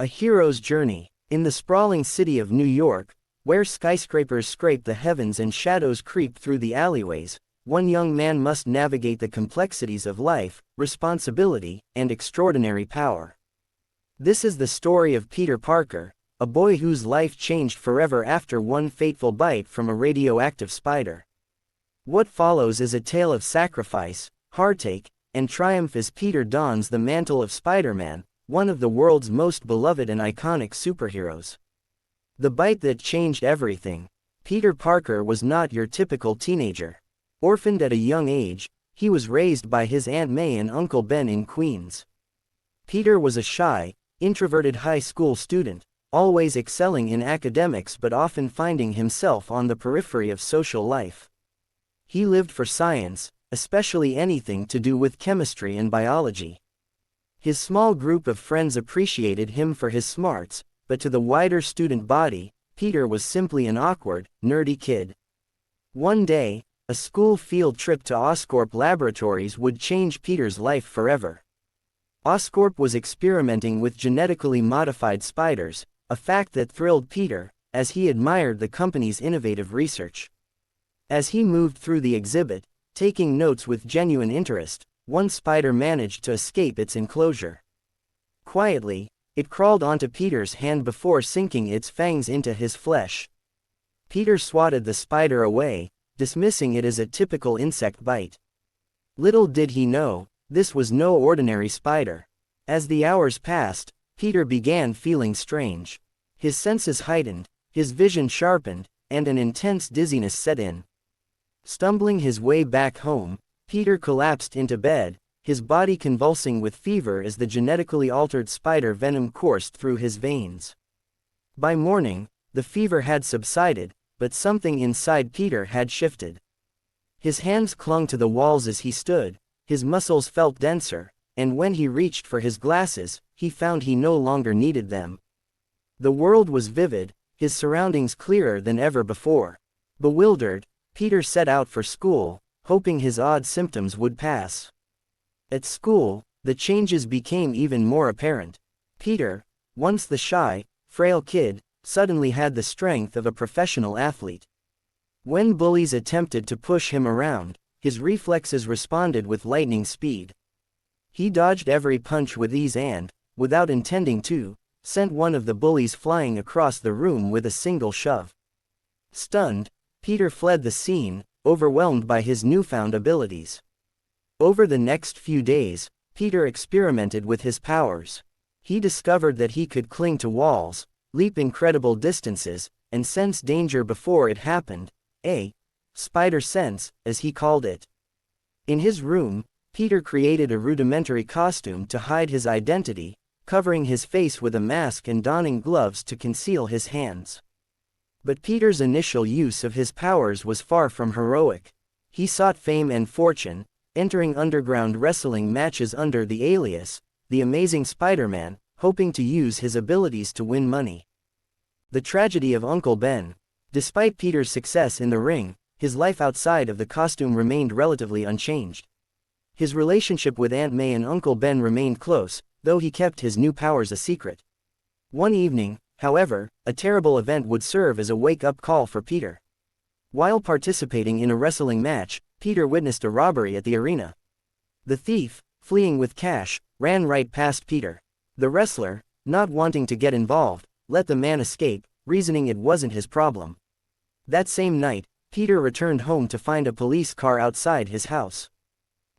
A hero's journey. In the sprawling city of New York, where skyscrapers scrape the heavens and shadows creep through the alleyways, one young man must navigate the complexities of life, responsibility, and extraordinary power. This is the story of Peter Parker, a boy whose life changed forever after one fateful bite from a radioactive spider. What follows is a tale of sacrifice, heartache, and triumph as Peter dons the mantle of Spider-Man, one of the world's most beloved and iconic superheroes. The bite that changed everything. Peter Parker was not your typical teenager. Orphaned at a young age, he was raised by his Aunt May and Uncle Ben in Queens. Peter was a shy, introverted high school student, always excelling in academics but often finding himself on the periphery of social life. He lived for science, especially anything to do with chemistry and biology. His small group of friends appreciated him for his smarts, but to the wider student body, Peter was simply an awkward, nerdy kid. One day, a school field trip to Oscorp Laboratories would change Peter's life forever. Oscorp was experimenting with genetically modified spiders, a fact that thrilled Peter, as he admired the company's innovative research. As he moved through the exhibit, taking notes with genuine interest, one spider managed to escape its enclosure. Quietly, it crawled onto Peter's hand before sinking its fangs into his flesh. Peter swatted the spider away, dismissing it as a typical insect bite. Little did he know, this was no ordinary spider. As the hours passed, Peter began feeling strange. His senses heightened, his vision sharpened, and an intense dizziness set in. Stumbling his way back home, Peter collapsed into bed, his body convulsing with fever as the genetically altered spider venom coursed through his veins. By morning, the fever had subsided, but something inside Peter had shifted. His hands clung to the walls as he stood, his muscles felt denser, and when he reached for his glasses, he found he no longer needed them. The world was vivid, his surroundings clearer than ever before. Bewildered, Peter set out for school, hoping his odd symptoms would pass. At school, the changes became even more apparent. Peter, once the shy, frail kid, suddenly had the strength of a professional athlete. When bullies attempted to push him around, his reflexes responded with lightning speed. He dodged every punch with ease and, without intending to, sent one of the bullies flying across the room with a single shove. Stunned, Peter fled the scene, overwhelmed by his newfound abilities. Over the next few days, Peter experimented with his powers. He discovered that he could cling to walls, leap incredible distances, and sense danger before it happened, a spider sense, as he called it. In his room, Peter created a rudimentary costume to hide his identity, covering his face with a mask and donning gloves to conceal his hands. But Peter's initial use of his powers was far from heroic. He sought fame and fortune, entering underground wrestling matches under the alias, the Amazing Spider-Man, hoping to use his abilities to win money. The tragedy of Uncle Ben. Despite Peter's success in the ring, his life outside of the costume remained relatively unchanged. His relationship with Aunt May and Uncle Ben remained close, though he kept his new powers a secret. One evening, however, a terrible event would serve as a wake-up call for Peter. While participating in a wrestling match, Peter witnessed a robbery at the arena. The thief, fleeing with cash, ran right past Peter. The wrestler, not wanting to get involved, let the man escape, reasoning it wasn't his problem. That same night, Peter returned home to find a police car outside his house.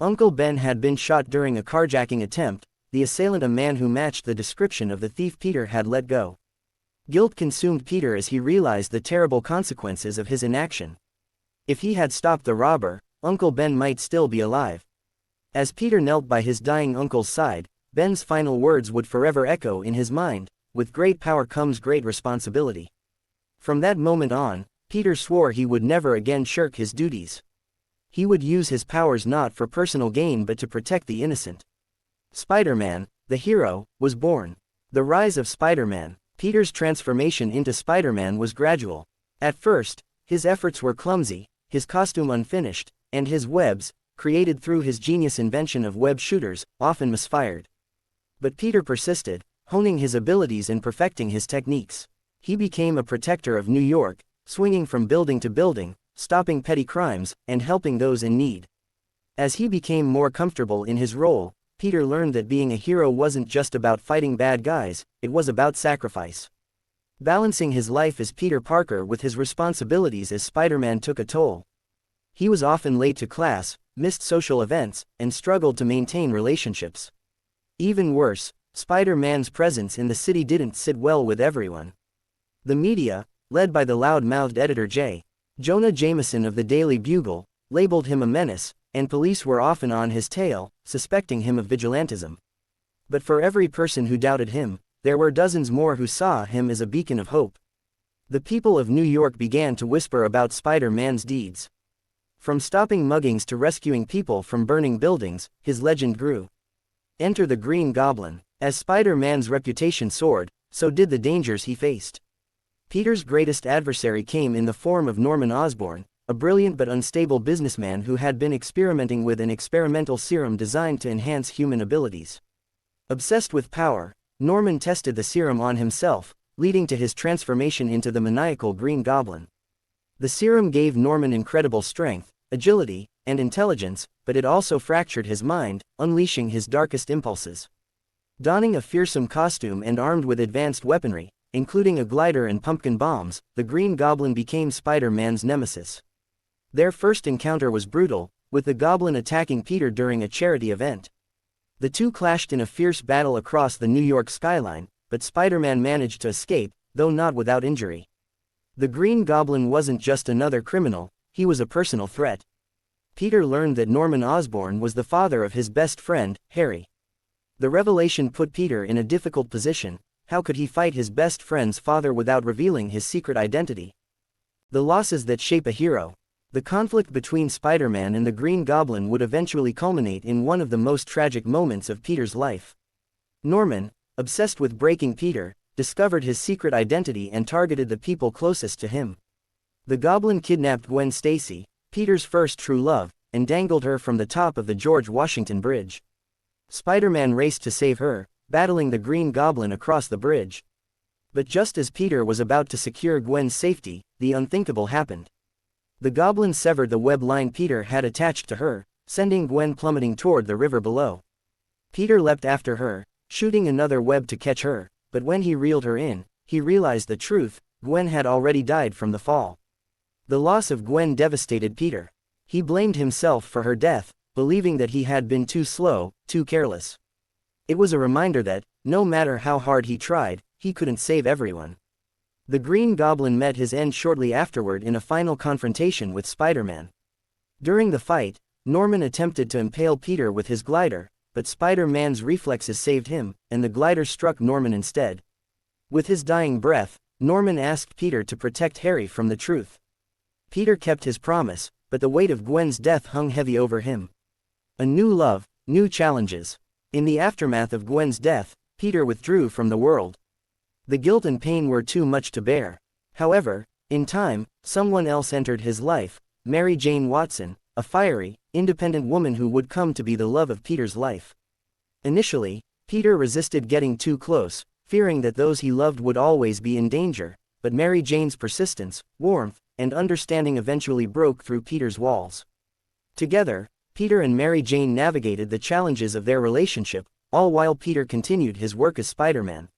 Uncle Ben had been shot during a carjacking attempt, the assailant a man who matched the description of the thief Peter had let go. Guilt consumed Peter as he realized the terrible consequences of his inaction. If he had stopped the robber, Uncle Ben might still be alive. As Peter knelt by his dying uncle's side, Ben's final words would forever echo in his mind, "With great power comes great responsibility." From that moment on, Peter swore he would never again shirk his duties. He would use his powers not for personal gain but to protect the innocent. Spider-Man, the hero, was born. The rise of Spider-Man. Peter's transformation into Spider-Man was gradual. At first, his efforts were clumsy, his costume unfinished, and his webs, created through his genius invention of web shooters, often misfired. But Peter persisted, honing his abilities and perfecting his techniques. He became a protector of New York, swinging from building to building, stopping petty crimes, and helping those in need. As he became more comfortable in his role, Peter learned that being a hero wasn't just about fighting bad guys, it was about sacrifice. Balancing his life as Peter Parker with his responsibilities as Spider-Man took a toll. He was often late to class, missed social events, and struggled to maintain relationships. Even worse, Spider-Man's presence in the city didn't sit well with everyone. The media, led by the loud-mouthed editor J. Jonah Jameson of the Daily Bugle, labeled him a menace, and police were often on his tail, suspecting him of vigilantism. But for every person who doubted him, there were dozens more who saw him as a beacon of hope. The people of New York began to whisper about Spider-Man's deeds. From stopping muggings to rescuing people from burning buildings, his legend grew. Enter the Green Goblin. As Spider-Man's reputation soared, so did the dangers he faced. Peter's greatest adversary came in the form of Norman Osborn, a brilliant but unstable businessman who had been experimenting with an experimental serum designed to enhance human abilities. Obsessed with power, Norman tested the serum on himself, leading to his transformation into the maniacal Green Goblin. The serum gave Norman incredible strength, agility, and intelligence, but it also fractured his mind, unleashing his darkest impulses. Donning a fearsome costume and armed with advanced weaponry, including a glider and pumpkin bombs, the Green Goblin became Spider-Man's nemesis. Their first encounter was brutal, with the Goblin attacking Peter during a charity event. The two clashed in a fierce battle across the New York skyline, but Spider-Man managed to escape, though not without injury. The Green Goblin wasn't just another criminal, he was a personal threat. Peter learned that Norman Osborn was the father of his best friend, Harry. The revelation put Peter in a difficult position. How could he fight his best friend's father without revealing his secret identity? The losses that shape a hero. The conflict between Spider-Man and the Green Goblin would eventually culminate in one of the most tragic moments of Peter's life. Norman, obsessed with breaking Peter, discovered his secret identity and targeted the people closest to him. The Goblin kidnapped Gwen Stacy, Peter's first true love, and dangled her from the top of the George Washington Bridge. Spider-Man raced to save her, battling the Green Goblin across the bridge. But just as Peter was about to secure Gwen's safety, the unthinkable happened. The Goblin severed the web line Peter had attached to her, sending Gwen plummeting toward the river below. Peter leapt after her, shooting another web to catch her, but when he reeled her in, he realized the truth: Gwen had already died from the fall. The loss of Gwen devastated Peter. He blamed himself for her death, believing that he had been too slow, too careless. It was a reminder that, no matter how hard he tried, he couldn't save everyone. The Green Goblin met his end shortly afterward in a final confrontation with Spider-Man. During the fight, Norman attempted to impale Peter with his glider, but Spider-Man's reflexes saved him, and the glider struck Norman instead. With his dying breath, Norman asked Peter to protect Harry from the truth. Peter kept his promise, but the weight of Gwen's death hung heavy over him. A new love, new challenges. In the aftermath of Gwen's death, Peter withdrew from the world. The guilt and pain were too much to bear. However, in time, someone else entered his life, Mary Jane Watson, a fiery, independent woman who would come to be the love of Peter's life. Initially, Peter resisted getting too close, fearing that those he loved would always be in danger, but Mary Jane's persistence, warmth, and understanding eventually broke through Peter's walls. Together, Peter and Mary Jane navigated the challenges of their relationship, all while Peter continued his work as Spider-Man.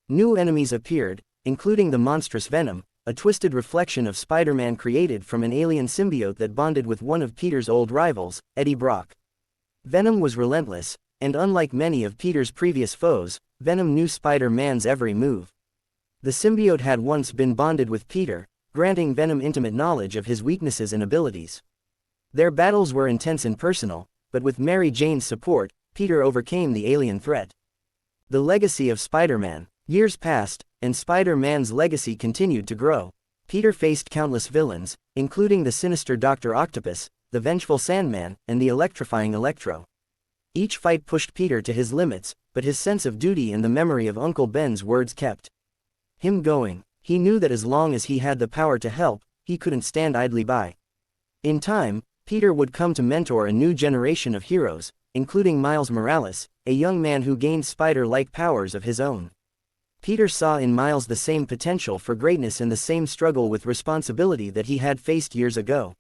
New enemies appeared, including the monstrous Venom, a twisted reflection of Spider-Man created from an alien symbiote that bonded with one of Peter's old rivals, Eddie Brock. Venom was relentless, and unlike many of Peter's previous foes, Venom knew Spider-Man's every move. The symbiote had once been bonded with Peter, granting Venom intimate knowledge of his weaknesses and abilities. Their battles were intense and personal, but with Mary Jane's support, Peter overcame the alien threat. The legacy of Spider-Man. Years passed, and Spider-Man's legacy continued to grow. Peter faced countless villains, including the sinister Dr. Octopus, the vengeful Sandman, and the electrifying Electro. Each fight pushed Peter to his limits, but his sense of duty and the memory of Uncle Ben's words kept him going. He knew that as long as he had the power to help, he couldn't stand idly by. In time, Peter would come to mentor a new generation of heroes, including Miles Morales, a young man who gained spider-like powers of his own. Peter saw in Miles the same potential for greatness and the same struggle with responsibility that he had faced years ago.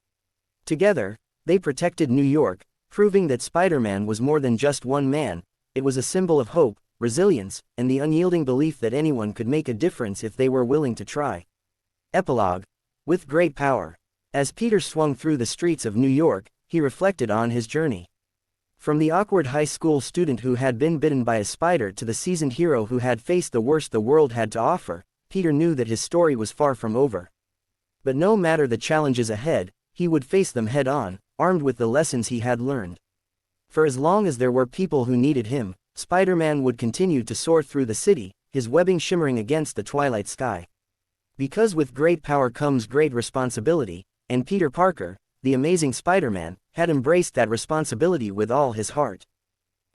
Together, they protected New York, proving that Spider-Man was more than just one man. It was a symbol of hope, resilience, and the unyielding belief that anyone could make a difference if they were willing to try. Epilogue. With great power. As Peter swung through the streets of New York, he reflected on his journey. From the awkward high school student who had been bitten by a spider to the seasoned hero who had faced the worst the world had to offer, Peter knew that his story was far from over. But no matter the challenges ahead, he would face them head-on, armed with the lessons he had learned. For as long as there were people who needed him, Spider-Man would continue to soar through the city, his webbing shimmering against the twilight sky. Because with great power comes great responsibility, and Peter Parker, the amazing Spider-Man, had embraced that responsibility with all his heart.